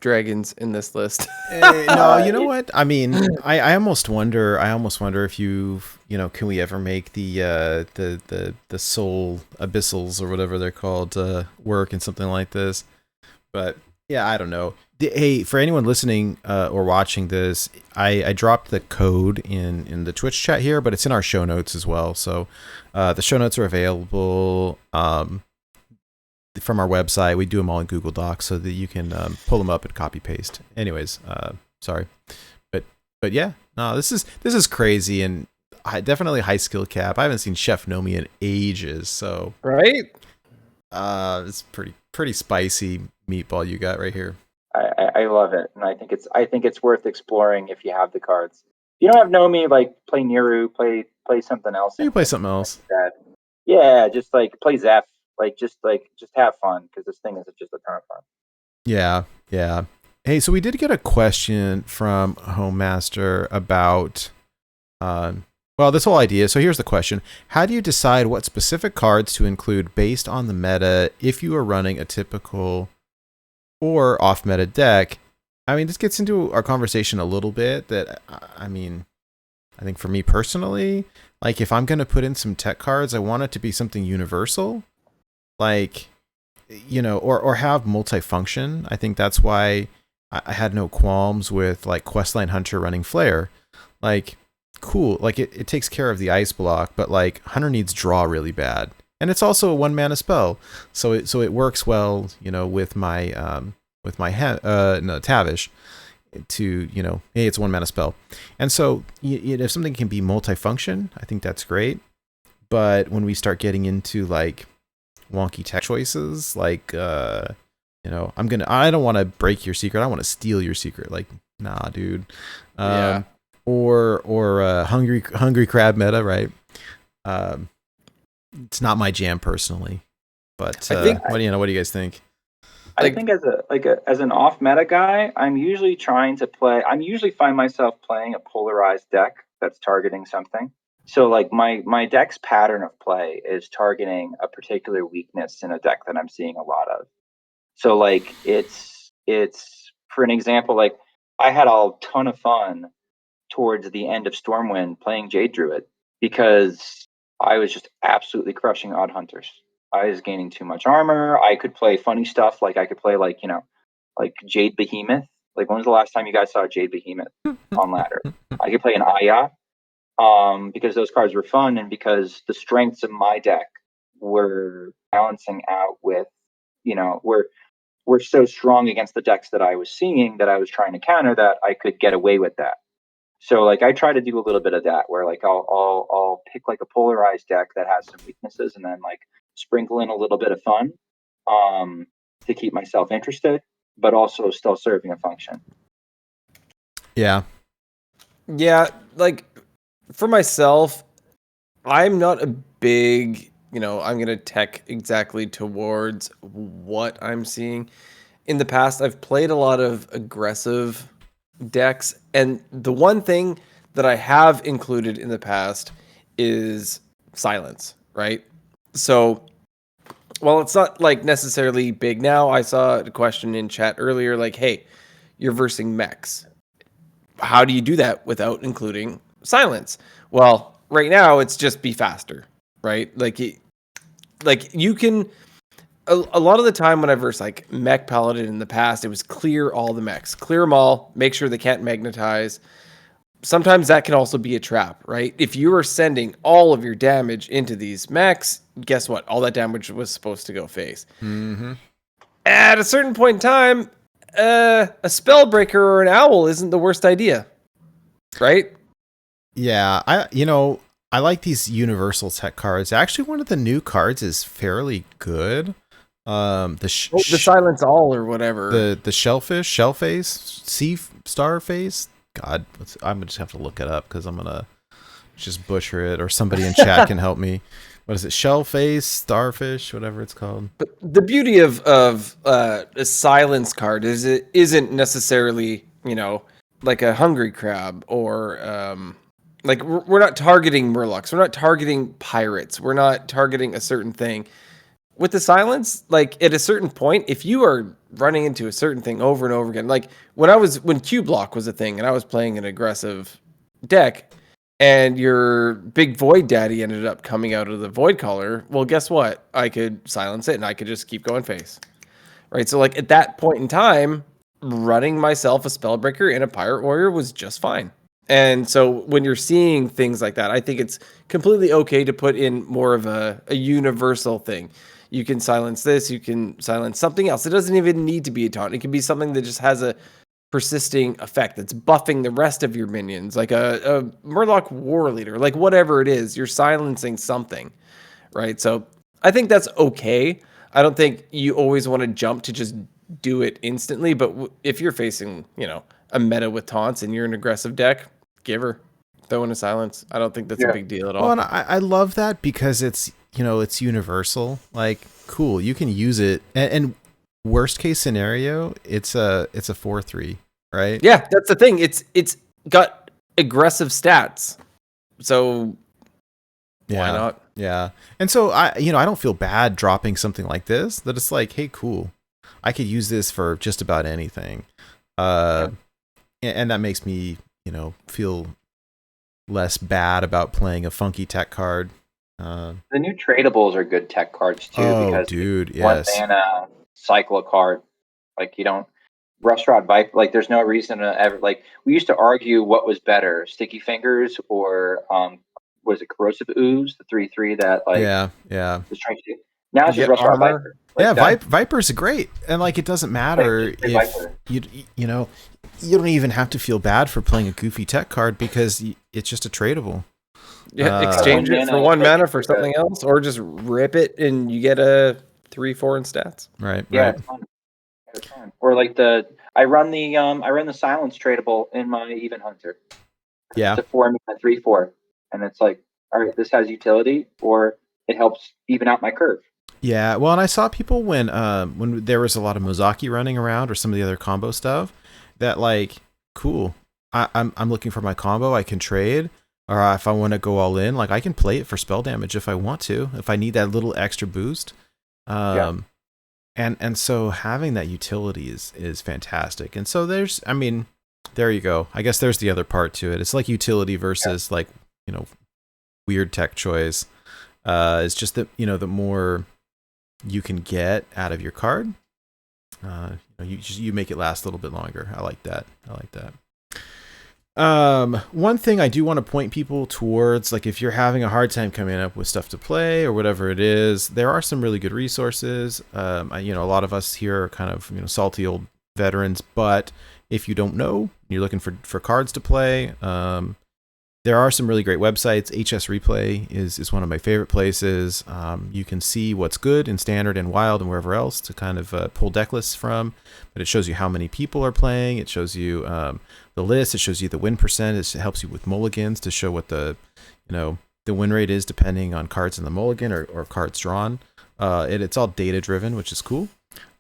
dragons in this list. No, you know what? I mean, I almost wonder if can we ever make the soul abyssals or whatever they're called work in something like this? But yeah, I don't know. Hey, for anyone listening or watching this, I dropped the code in the Twitch chat here, but it's in our show notes as well. So the show notes are available from our website. We do them all in Google Docs so that you can pull them up and copy paste. Anyways, sorry, but yeah, no, this is crazy, and definitely high skill cap. I haven't seen Chef Nomi in ages, so right. It's pretty spicy meatball you got right here. I love it, and I think it's worth exploring if you have the cards. If you don't have Nomi, like play Niru, play something else. You play something else. Yeah, just like play Zeph. Just have fun, because this thing is just a ton of fun. Yeah. Hey, so we did get a question from Home Master about Well, this whole idea. So here's the question: how do you decide what specific cards to include based on the meta if you are running a typical or off-meta deck? I mean, this gets into our conversation a little bit. That I mean, I think for me personally, like if I'm going to put in some tech cards, I want it to be something universal, like or have multifunction. I think that's why I had no qualms with like Questline Hunter running Flare, like. Cool, like it takes care of the ice block, but like Hunter needs draw really bad, and it's also a 1 mana spell, so it works well, with my Tavish to hey, it's a 1 mana spell, and so if something can be multifunction, I think that's great. But when we start getting into like wonky tech choices, like I don't want to break your secret, I want to steal your secret, like nah, dude. Yeah. Or hungry crab meta, right? It's not my jam personally, but I think, what do you guys think? I think as an off meta guy, I'm usually find myself playing a polarized deck that's targeting something. So like my deck's pattern of play is targeting a particular weakness in a deck that I'm seeing a lot of. So like it's for an example, like I had a ton of fun towards the end of Stormwind playing Jade Druid because I was just absolutely crushing odd hunters. I was gaining too much armor. I could play funny stuff, like I could play like Jade Behemoth. Like when was the last time you guys saw Jade Behemoth on ladder? I could play an Aya because those cards were fun and because the strengths of my deck were balancing out with were so strong against the decks that I was seeing that I was trying to counter that I could get away with that. So like I try to do a little bit of that where like I'll pick like a polarized deck that has some weaknesses and then like sprinkle in a little bit of fun to keep myself interested, but also still serving a function. Yeah. Yeah, like for myself, I'm not a big, I'm going to tech exactly towards what I'm seeing. In the past, I've played a lot of aggressive decks, and the one thing that I have included in the past is silence, right? So while it's not like necessarily big now, I saw a question in chat earlier like, hey, you're versing mechs. How do you do that without including silence? Well, right now it's just be faster, right? Like you can a lot of the time when I versed like mech paladin in the past, it was clear all the mechs, clear them all, make sure they can't magnetize. Sometimes that can also be a trap, right? If you are sending all of your damage into these mechs, guess what? All that damage was supposed to go face. Mm-hmm. At a certain point in time, a spellbreaker or an owl isn't the worst idea, right? Yeah, I like these universal tech cards. Actually, one of the new cards is fairly good. The silence all or whatever. The shellface, sea starface. God, I'm gonna just have to look it up because I'm gonna just butcher it, or somebody in chat can help me. What is it? Shellface, starfish, whatever it's called. But the beauty of a silence card is it isn't necessarily like a hungry crab or like we're not targeting murlocs, we're not targeting pirates, we're not targeting a certain thing. With the silence, like at a certain point, if you are running into a certain thing over and over again, like when Q block was a thing and I was playing an aggressive deck and your big void daddy ended up coming out of the void collar, well, guess what? I could silence it and I could just keep going face. Right? So like at that point in time, running myself a spellbreaker and a pirate warrior was just fine. And so when you're seeing things like that, I think it's completely okay to put in more of a universal thing. You can silence this, you can silence something else. It doesn't even need to be a taunt. It can be something that just has a persisting effect that's buffing the rest of your minions, like a Murloc War Leader, like whatever it is, you're silencing something, right? So I think that's okay. I don't think you always want to jump to just do it instantly, but if you're facing, a meta with taunts and you're an aggressive deck, give her. Throw in a silence. I don't think that's a big deal at all. Well, and I love that because it's it's universal. Like, cool, you can use it. And worst case scenario, it's a 4/3, right? Yeah, that's the thing. It's got aggressive stats, So Yeah. why not? Yeah. And so I don't feel bad dropping something like this, that it's like, hey, cool. I could use this for just about anything. And that makes me, feel less bad about playing a funky tech card. The new tradables are good tech cards too, because dude, one yes. mana cycle a card. Like you don't Rustrod Viper. Like there's no reason to ever like. We used to argue what was better, Sticky Fingers or was it Corrosive Ooze, the 3/3 that like Yeah. was trying to do. Now it's You just get Rustrod armor. Viper. Like Yeah, that- Viper's great, and like it doesn't matter Like, just if Viper. you don't even have to feel bad for playing a goofy tech card because it's just a tradable. Yeah, exchange One it for mana, one like, mana for something else, or just rip it and you get a 3/4 in stats. Right. Yeah, Right. it's fun. It's fun. Or like I run the Silence tradable in my Even Hunter. Yeah. It's a 4 mana 3/4, and it's like, all right, this has utility, or it helps even out my curve. Yeah. Well, and I saw people when there was a lot of Mozaki running around or some of the other combo stuff that like, cool. I'm looking for my combo. I can trade, or if I want to go all in, like I can play it for spell damage if I want to, if I need that little extra boost. And so having that utility is fantastic. And so there you go. I guess there's the other part to it. It's like utility versus like, weird tech choice. It's just that, the more you can get out of your card, you make it last a little bit longer. I like that. One thing I do want to point people towards, like if you're having a hard time coming up with stuff to play or whatever it is, there are some really good resources. A lot of us here are kind of, salty old veterans, but if you don't know, you're looking for cards to play, there are some really great websites. HS Replay is one of my favorite places. You can see what's good in Standard and Wild and wherever else to kind of pull deck lists from. But it shows you how many people are playing. It shows you the list. It shows you the win percent. It helps you with mulligans to show what the win rate is depending on cards in the mulligan or cards drawn. It's all data driven, which is cool.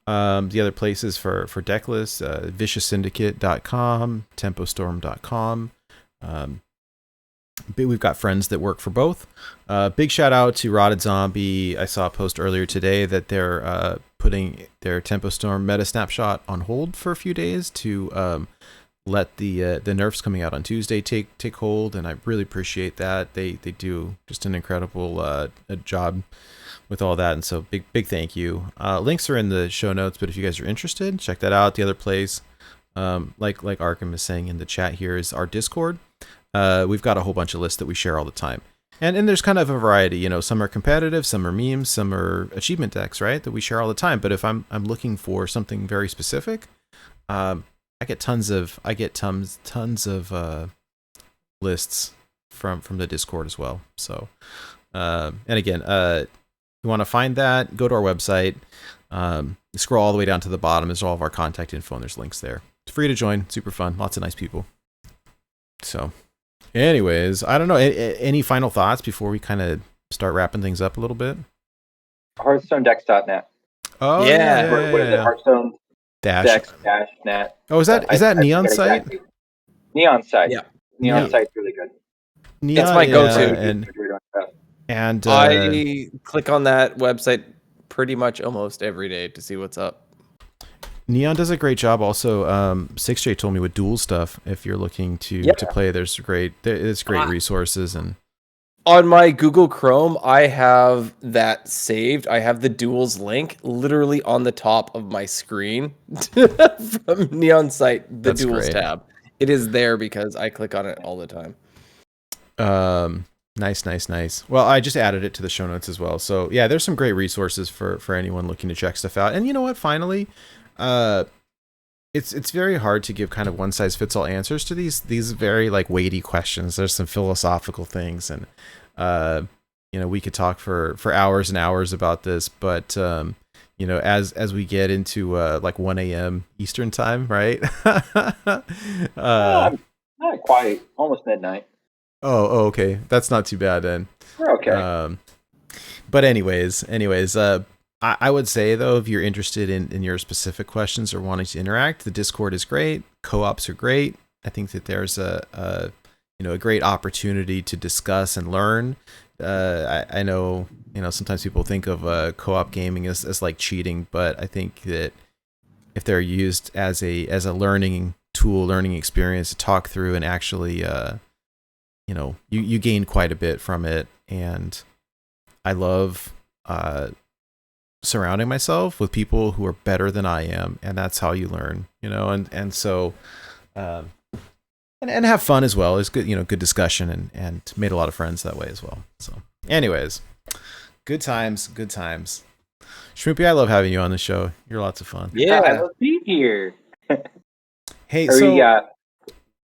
The other places for deck lists, vicioussyndicate.com, tempostorm.com. We've got friends that work for both. Big shout out to Rotted Zombie. I saw a post earlier today that they're putting their Tempo Storm meta snapshot on hold for a few days to let the nerfs coming out on Tuesday take hold, and I really appreciate that. They do just an incredible job with all that, and so big thank you. Links are in the show notes, but if you guys are interested, check that out. The other place, like Arkham is saying in the chat here, is our Discord. We've got a whole bunch of lists that we share all the time. And there's kind of a variety, some are competitive, some are memes, some are achievement decks, right? That we share all the time. But if I'm looking for something very specific, I get tons of lists from the Discord as well. So, and again, you want to find that, go to our website, scroll all the way down to the bottom. There's all of our contact info and there's links there. It's free to join, super fun, lots of nice people. So anyways, I don't know. Any final thoughts before we kind of start wrapping things up a little bit? HearthstoneDex.net. Oh Yeah. What is it? Hearthstone Dash. Dex-net. Oh, is that Neon forget site? exactly. Neon site. Yeah. Neon Yeah. site's really good. Neon, It's my go-to. And I click on that website pretty much almost every day to see what's up. Neon does a great job. Also, 6J told me with dual stuff. If you're looking to play, there's great resources. And on my Google Chrome, I have that saved. I have the duels link literally on the top of my screen from Neon site. The That's duels great. tab. It is there because I click on it all the time. Nice. Well, I just added it to the show notes as well. So yeah, there's some great resources for anyone looking to check stuff out. And you know what? Finally. It's very hard to give kind of one size fits all answers to these very like weighty questions. There's some philosophical things, and we could talk for hours and hours about this. But as we get into like 1 a.m. Eastern time, right? Not quite, almost midnight. Oh, okay, that's not too bad then. We're okay. But anyways, I would say, though, if you're interested in your specific questions or wanting to interact, the Discord is great. Co-ops are great. I think that there's a a great opportunity to discuss and learn. I know, sometimes people think of co-op gaming as like cheating, but I think that if they're used as a learning tool, learning experience to talk through and actually, you gain quite a bit from it. And I love surrounding myself with people who are better than I am, and that's how you learn, and so and have fun as well. It's good, good discussion, and made a lot of friends that way as well. So anyways, good times. Shmoopie, I love having you on the show. You're lots of fun. Yeah. I love being here. Hey, so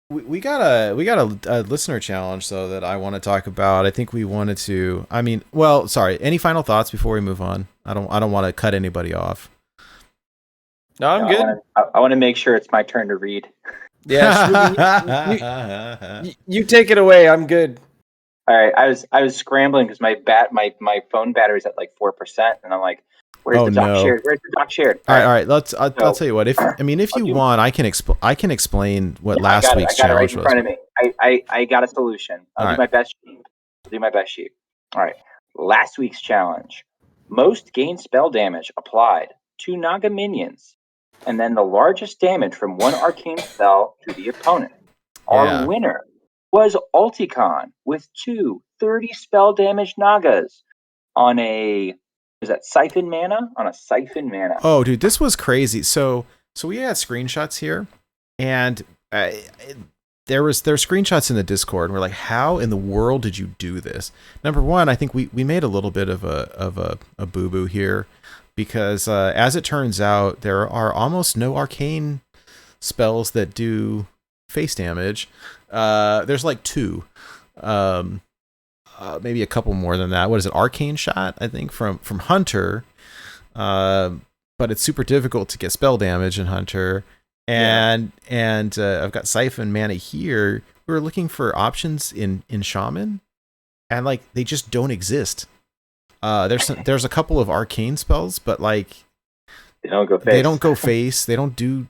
we got a listener challenge though that I want to talk about. I think we wanted to. I mean, well, sorry. Any final thoughts before we move on? I don't want to cut anybody off. No, I'm good. I want to make sure it's my turn to read. Yeah, you take it away. I'm good. All right, I was scrambling because my phone battery's at like 4%, and I'm like, where's the dock shared? Where's the dock shared? All right. I'll tell you what. If you want, I can explain what last week's challenge was. I got it right in front of me. I got a solution. I'll do my best sheet. All right. Last week's challenge: most gain spell damage applied to Naga minions, and then the largest damage from one arcane spell to the opponent. Our winner was Ulticon with 2 30 spell damage Nagas on a Siphon Mana? On a Siphon Mana. Oh, dude, this was crazy. So we had screenshots here, and there were screenshots in the Discord, and we're like, how in the world did you do this? Number one, I think we made a little bit of a boo-boo here, because as it turns out, there are almost no arcane spells that do face damage. There's like 2. Maybe a couple more than that. What is it? Arcane Shot, I think, from Hunter. But it's super difficult to get spell damage in Hunter. And I've got Siphon Mana here. We were looking for options in Shaman, and like they just don't exist. There's a couple of arcane spells, but like they don't go face. They don't do,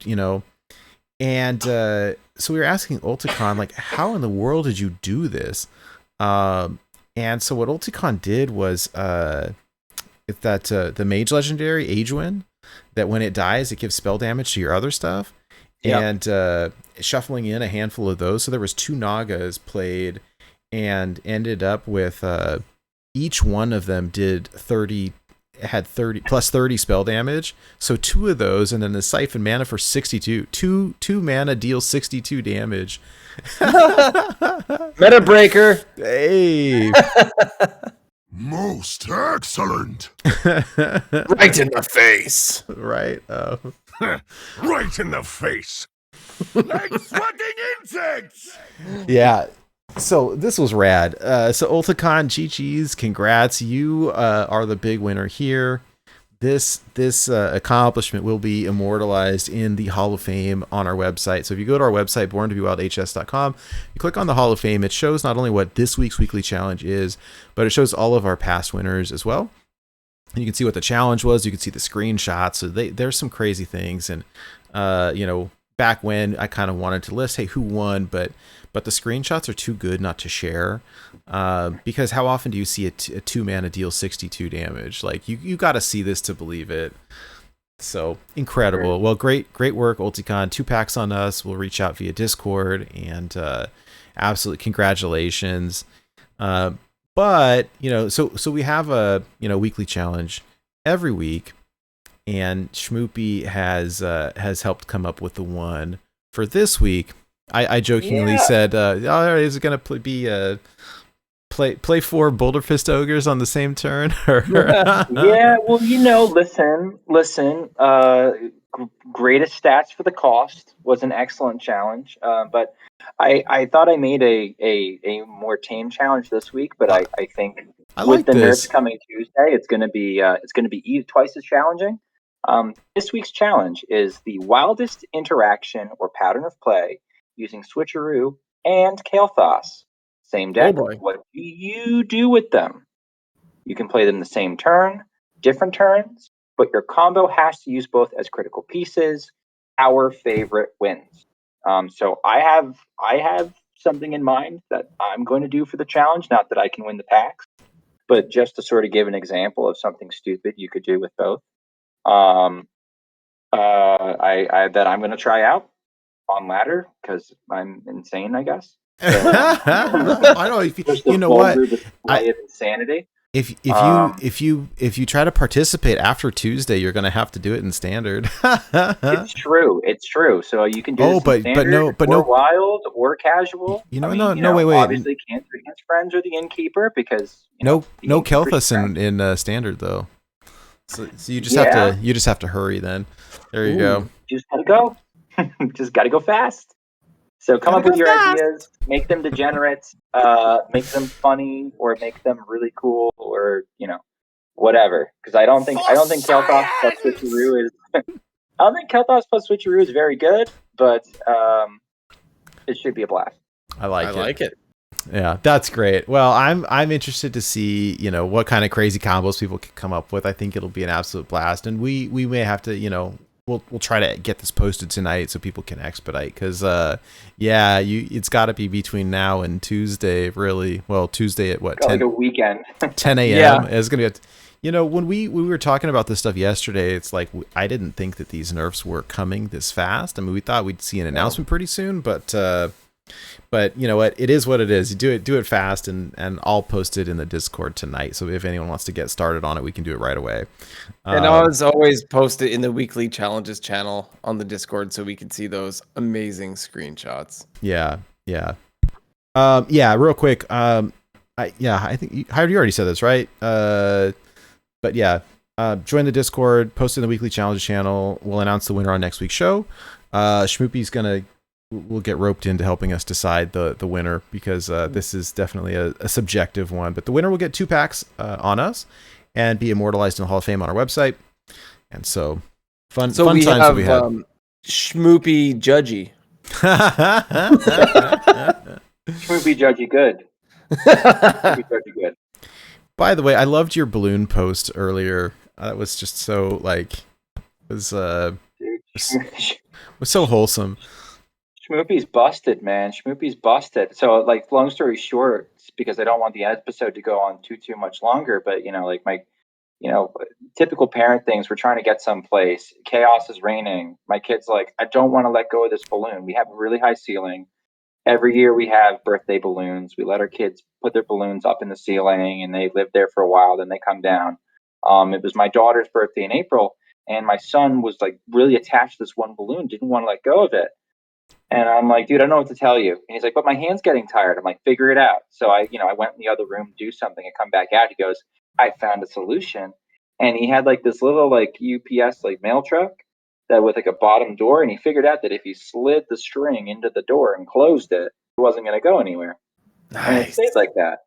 and so we were asking Ulticon, like, how in the world did you do this? And so what Ulticon did was the Mage Legendary Agewind, that when it dies, it gives spell damage to your other stuff. Yep. And shuffling in a handful of those. So there was 2 Nagas played, and ended up with each one of them had 30 plus 30 spell damage. So 2 of those, and then the Siphon Mana for 62. 2 mana deals 62 damage. Meta breaker. Hey. Most excellent. Right in the face. Right. Right in the face. Like fucking insects. Yeah. So this was rad. So Ulticon, GG's, congrats. You are the big winner here. This accomplishment will be immortalized in the Hall of Fame on our website. So if you go to our website, borntobewildhs.com, you click on the Hall of Fame, it shows not only what this week's weekly challenge is, but it shows all of our past winners as well. And you can see what the challenge was. You can see the screenshots. So there's some crazy things. And, back when I kind of wanted to list, hey, who won, but the screenshots are too good not to share, because how often do you see a 2 mana deal 62 damage? Like you got to see this to believe it. So incredible. Well, great work, Ulticon. 2 packs on us. We'll reach out via Discord, and absolutely congratulations. But so we have a weekly challenge every week. And Shmoopie has helped come up with the one for this week. I jokingly said, is it going to be play 4 Boulder Fist Ogres on the same turn? Yeah, well, listen. Greatest stats for the cost was an excellent challenge. But I thought I made a more tame challenge this week. But I think with the nerfs coming Tuesday, it's going to be twice as challenging. This week's challenge is the wildest interaction or pattern of play using Switcheroo and Kael'thas. Same deck. Oh boy. What do you do with them? You can play them the same turn, different turns, but your combo has to use both as critical pieces. Our favorite wins. So I have something in mind that I'm going to do for the challenge. Not that I can win the packs, but just to sort of give an example of something stupid you could do with both. That I'm going to try out on ladder because I'm insane, I guess. So, I know. just You a know what? vulgar display of insanity. If Um, you try to participate after Tuesday, you're going to have to do it in standard. It's true. It's true. So you can do Oh, this in but standard, no, or wild, or casual. You know, I mean, no, wait. Obviously, can't do against friends or the innkeeper because No the innkeeper's Kael'thas friend. in standard though. So you just have to hurry then. There you go. Just gotta go. Just gotta go fast. So come up with your ideas. Make them degenerates. Make them funny, or make them really cool, or whatever. Because I don't think Kael'thas plus Switcheroo is. I don't think Kael'thas plus Switcheroo is very good, but it should be a blast. I like it. Yeah, that's great. Well, I'm interested to see, what kind of crazy combos people can come up with. I think it'll be an absolute blast, and we may have to, we'll try to get this posted tonight so people can expedite because it's got to be between now and Tuesday, really. Well, Tuesday at what? 10, like a weekend. 10 a.m. Yeah. It's gonna be. When we were talking about this stuff yesterday, it's like I didn't think that these nerfs were coming this fast. I mean, we thought we'd see an announcement pretty soon, but you know what? It is what it is. You do it fast, and I'll post it in the Discord tonight. So if anyone wants to get started on it, we can do it right away. And as always, post it in the weekly challenges channel on the Discord so we can see those amazing screenshots. Yeah. Real quick. I think you already said this, right? But yeah, join the Discord, post it in the weekly challenges channel. We'll announce the winner on next week's show. Schmoopie's we'll get roped into helping us decide the winner because this is definitely a subjective one. But the winner will get 2 packs on us and be immortalized in the Hall of Fame on our website. And so fun times that we have. Schmoopie Judgy. Schmoopie Judgy good. Schmoopie Judgy good. By the way, I loved your balloon post earlier. That was just so was so wholesome. Schmoopie's busted, man. Schmoopie's busted. So, long story short, because I don't want the episode to go on too much longer, but my typical parent things. We're trying to get someplace. Chaos is raining. My kid's like, I don't want to let go of this balloon. We have a really high ceiling. Every year we have birthday balloons. We let our kids put their balloons up in the ceiling, and they live there for a while. Then they come down. It was my daughter's birthday in April, and my son was really attached to this one balloon, didn't want to let go of it. And I'm like, dude, I don't know what to tell you. And he's like, but my hand's getting tired. I'm like, figure it out. So I went in the other room to do something. I come back out. He goes, I found a solution. And he had this little UPS mail truck that with a bottom door. And he figured out that if he slid the string into the door and closed it, it wasn't going to go anywhere. Nice. And it stayed like that,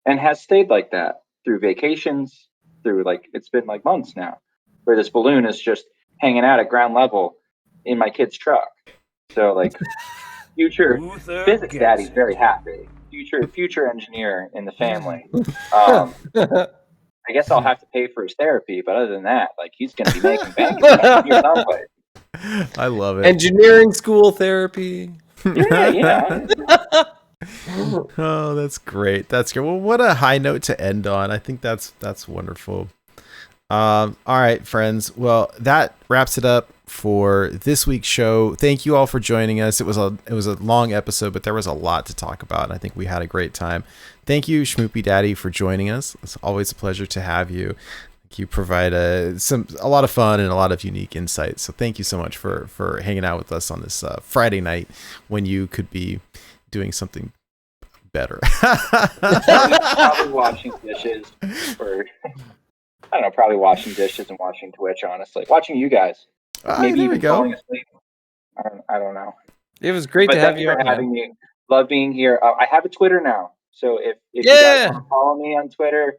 and has stayed like that through vacations, through it's been months now, where this balloon is just hanging out at ground level in my kid's truck. So future physics daddy's very happy. Future engineer in the family. I guess I'll have to pay for his therapy, but other than that, he's going to be making bank here someplace. I love it. Engineering school therapy. Yeah. Oh, that's great. That's great. Well, what a high note to end on. I think that's wonderful. All right, friends. Well, that wraps it up for this week's show. Thank you all for joining us. It was a long episode, but there was a lot to talk about, and I think we had a great time. Thank you, SchmoopieDaddy, for joining us. It's always a pleasure to have you. You provide a lot of fun and a lot of unique insights. So thank you so much for hanging out with us on this Friday night when you could be doing something better. Probably washing dishes, or I don't know, probably washing dishes and watching Twitch. Honestly, watching you guys. Maybe there we even go. falling asleep. I don't know. It was great to have you for on. Having me. Love being here. I have a Twitter now, so if you guys want to follow me on Twitter,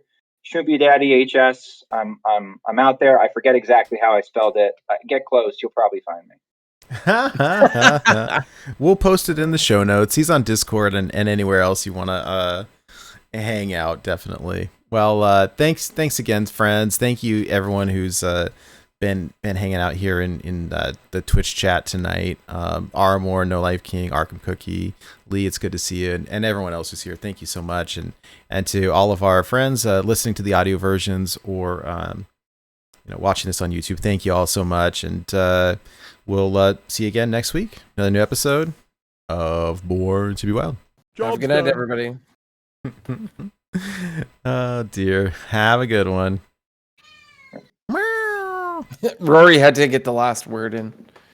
SchmoopieDaddy HS. I'm out there. I forget exactly how I spelled it. Get close, you'll probably find me. We'll post it in the show notes. He's on Discord and anywhere else you want to hang out. Definitely. Well, thanks again, friends. Thank you, everyone who's been hanging out here in the Twitch chat tonight. Armor, No Life King, Arkham Cookie, Lee, it's good to see you, and everyone else who's here. Thank you so much, and to all of our friends listening to the audio versions or watching this on YouTube. Thank you all so much, and we'll see you again next week. Another new episode of Born to Be Wild. Have a good night, everybody. Oh dear, have a good one. Rory had to get the last word in.